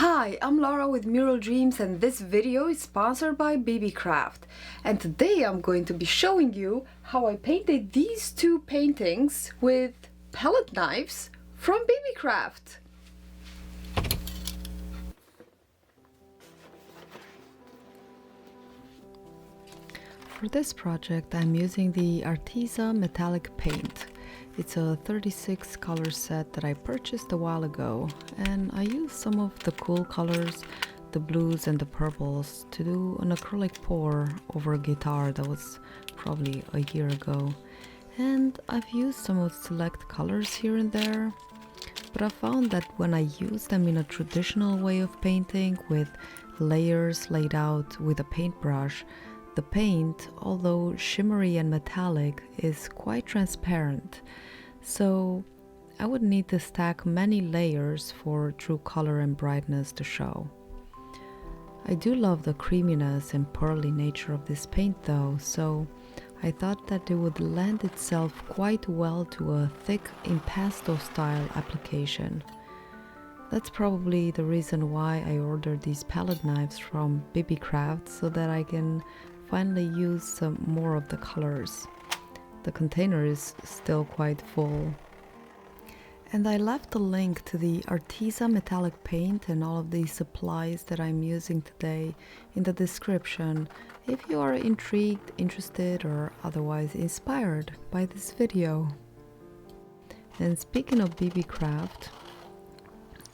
Hi, I'm Laura with Mural Dreams, and this video is sponsored by Beebeecraft. And today I'm going to be showing you how I painted these two paintings with palette knives from Beebeecraft. For this project I'm using the Arteza metallic paint. It's a 36 color set that I purchased a while ago, and I used some of the cool colors, the blues and the purples, to do an acrylic pour over a guitar that was probably a year ago. And I've used some of the select colors here and there, but I found that when I use them in a traditional way of painting with layers laid out with a paintbrush, the paint, although shimmery and metallic, is quite transparent, so I would need to stack many layers for true color and brightness to show. I do love the creaminess and pearly nature of this paint though, so I thought that it would lend itself quite well to a thick impasto style application. That's probably the reason why I ordered these palette knives from Beebeecraft, so that I can finally use some more of the colors. The container is still quite full. And I left a link to the Arteza metallic paint and all of the supplies that I'm using today in the description if you are intrigued, interested, or otherwise inspired by this video. And speaking of Beebeecraft,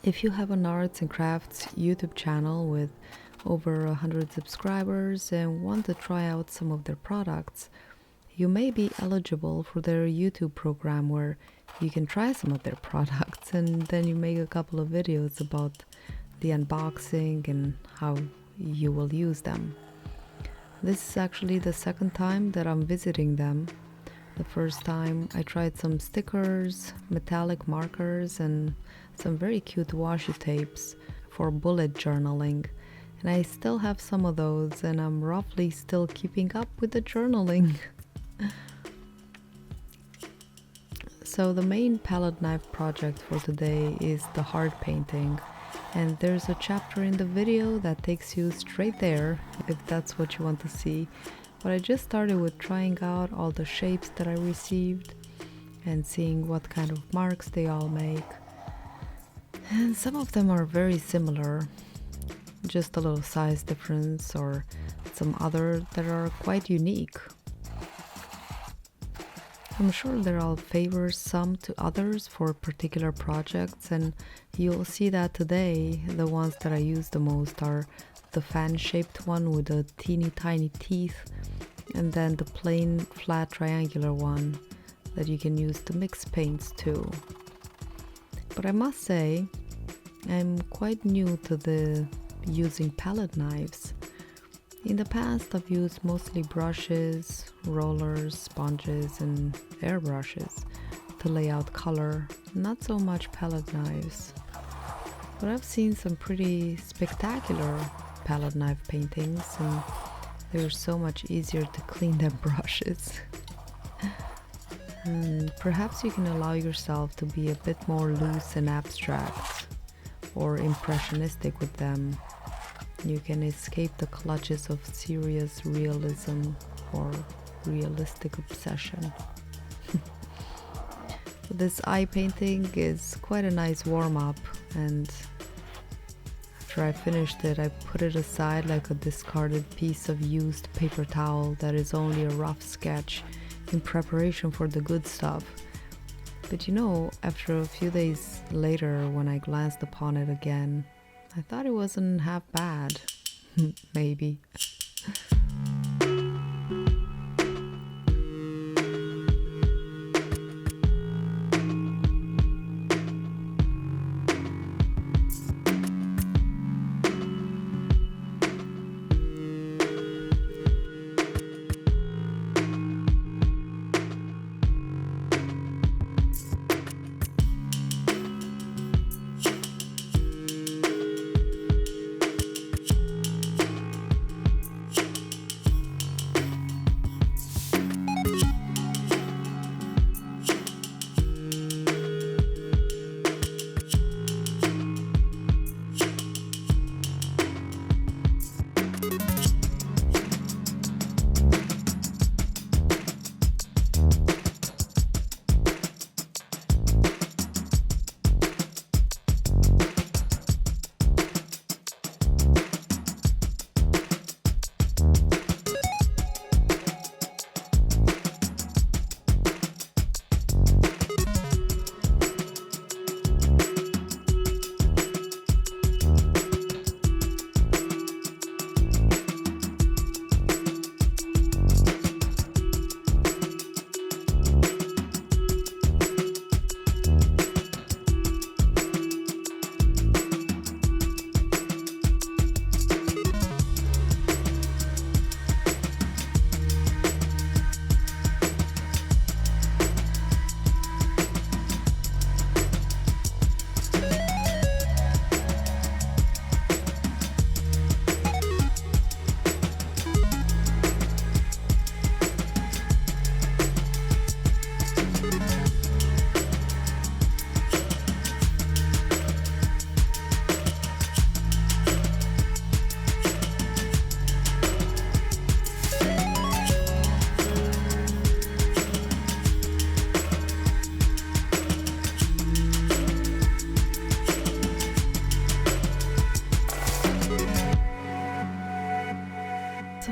if you have an arts and crafts YouTube channel with over 100 subscribers and want to try out some of their products, you may be eligible for their YouTube program where you can try some of their products and then you make a couple of videos about the unboxing and how you will use them. This is actually the second time that I'm visiting them. The first time I tried some stickers, metallic markers, and some very cute washi tapes for bullet journaling. And I still have some of those, and I'm roughly still keeping up with the journaling. So the main palette knife project for today is the heart painting, and there's a chapter in the video that takes you straight there if that's what you want to see. But I just started with trying out all the shapes that I received and seeing what kind of marks they all make. And some of them are very similar, just a little size difference, or some other that are quite unique. I'm sure there all favor some to others for particular projects, and you'll see that today the ones that I use the most are the fan-shaped one with the teeny tiny teeth, and then the plain flat triangular one that you can use to mix paints too. But I must say, I'm quite new to the using palette knives. In the past I've used mostly brushes, rollers, sponges and airbrushes to lay out color, not so much palette knives. But I've seen some pretty spectacular palette knife paintings, and they're so much easier to clean than brushes. And perhaps you can allow yourself to be a bit more loose and abstract or impressionistic with them. You can escape the clutches of serious realism or realistic obsession. This eye painting is quite a nice warm-up, and after I finished it, I put it aside like a discarded piece of used paper towel that is only a rough sketch in preparation for the good stuff. But you know, after a few days later, when I glanced upon it again, I thought it wasn't half bad. Maybe.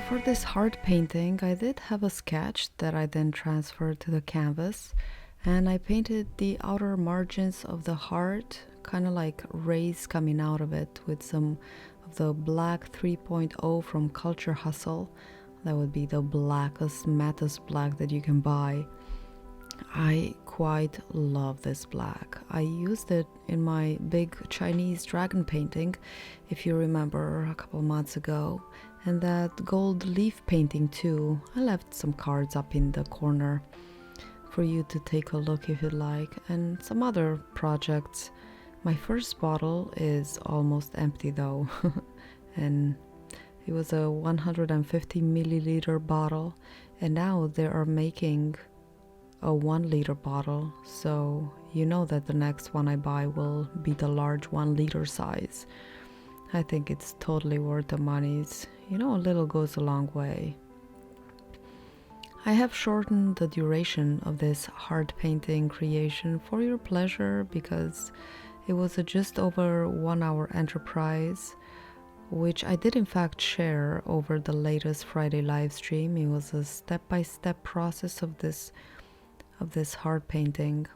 For this heart painting, I did have a sketch that I then transferred to the canvas, and I painted the outer margins of the heart, kind of like rays coming out of it, with some of the black 3.0 from Culture Hustle. That would be the blackest, mattest black that you can buy. I quite love this black. I used it in my big Chinese dragon painting, if you remember, a couple months ago, and that gold leaf painting too. I left some cards up in the corner for you to take a look if you'd like, and some other projects. My first bottle is almost empty though, and it was a 150 milliliter bottle, and now they are making a 1 liter bottle, so you know that the next one I buy will be the large 1 liter size. I think it's totally worth the monies. You know, a little goes a long way. I have shortened the duration of this heart painting creation for your pleasure because it was a just over 1 hour enterprise, which I did in fact share over the latest Friday live stream. It was a step-by-step process of this heart painting,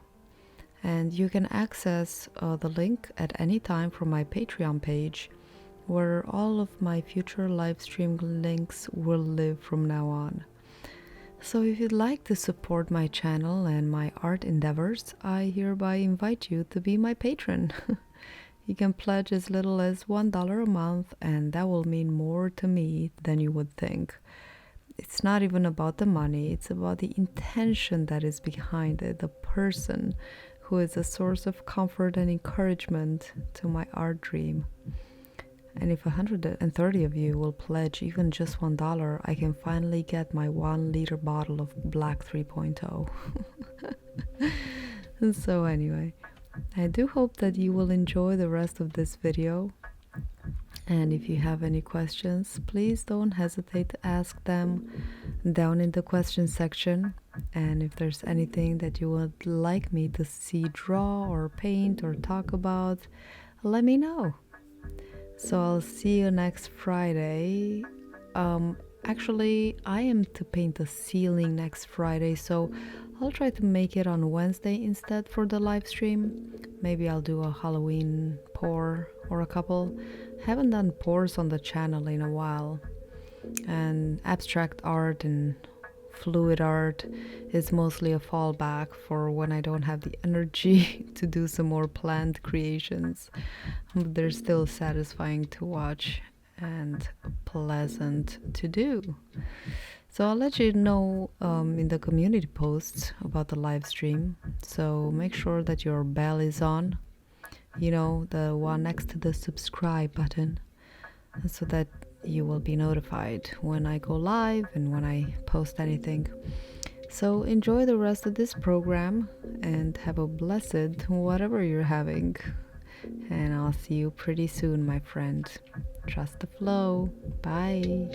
and you can access the link at any time from my Patreon page, where all of my future live stream links will live from now on. So if you'd like to support my channel and my art endeavors, I hereby invite you to be my patron. You can pledge as little as $1 a month, and that will mean more to me than you would think. It's not even about the money, it's about the intention that is behind it, the person who is a source of comfort and encouragement to my art dream. And if 130 of you will pledge even just $1, I can finally get my 1 liter bottle of black 3.0. So anyway, I do hope that you will enjoy the rest of this video. And if you have any questions, please don't hesitate to ask them down in the question section. And if there's anything that you would like me to see draw or paint or talk about, let me know. So I'll see you next Friday. Actually, I am to paint the ceiling next Friday, so I'll try to make it on Wednesday instead for the live stream. Maybe I'll do a Halloween pour or a couple. Haven't done pours on the channel in a while, and abstract art and fluid art is mostly a fallback for when I don't have the energy to do some more planned creations. But they're still satisfying to watch and pleasant to do. So I'll let you know in the community posts about the live stream, so make sure that your bell is on, you know, the one next to the subscribe button, so that you will be notified when I go live and when I post anything. So enjoy the rest of this program and have a blessed whatever you're having. And I'll see you pretty soon, my friend. Trust the flow. Bye.